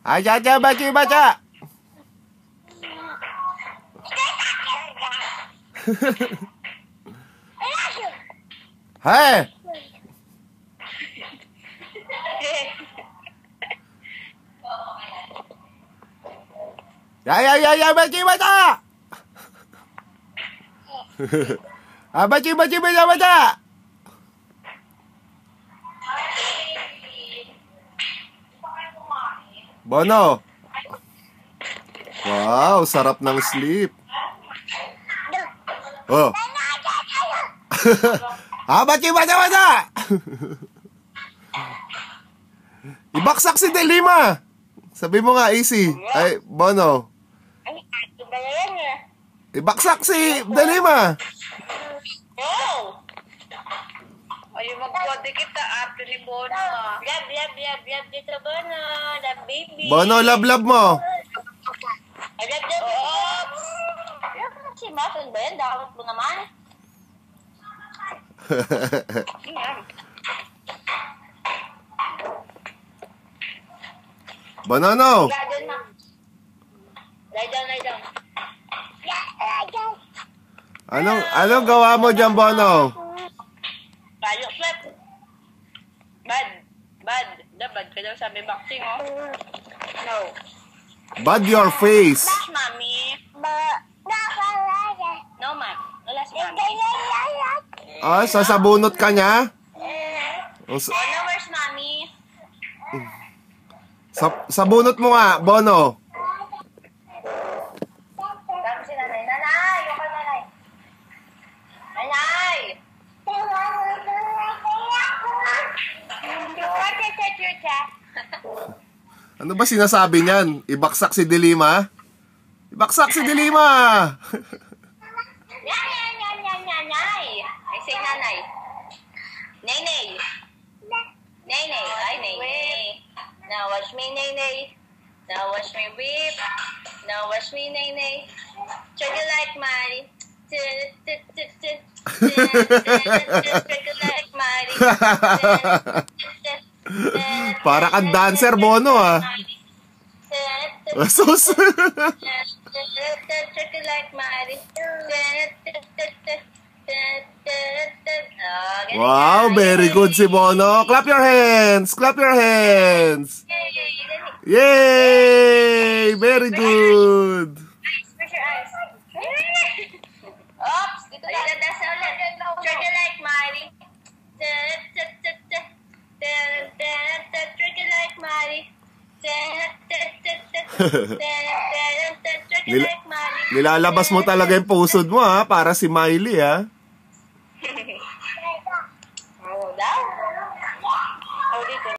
Aja, baca. Hei. Ya, baca. Baca. Bono. Wow, sarap ng sleep. Oh. Baca. Ibaksak si Delima. Sabi mo nga, easy. Ay, Bono. Ibaksak si Delima. Ayaw magkwade kita after ni Bono. Love dito Bono. Love baby. Bono, love mo. Love baby. Si Mason ba yan? Dapat mo naman. Banano. Lie down. Anong gawa mo dyan, Bono? Tayo, flip. Bad. Bad ka daw sabi boxing, oh. No. Bad your face. Last, mommy. No, ma'am. Last, mommy. Sasabunot ka niya? Bono, where's mommy? Sabunot mo nga, Bono. Sabi si nanay. Nanay! Yung ka nanay. Nanay! Ano ba sinasabi niyan? Ibaksak si Delima? Ibaksak si Delima! Nanay! I say nanay. Nenay. Ay, nenay. Now watch me, nenay. Now watch me whip. Now watch me, nenay. Try to like Mari. Try to like Mari. Para kang dancer, Bono, ah. Sus. Wow, very good si Bono. Clap your hands. Yay! Very good. Where's your eyes? Oops, dito na. That's ulit. Try to like Mari. Try to like Mari. Nilalabas mo talaga yung pusod mo, ha? Para si Miley, ha? Oh, daw? Oh, dito.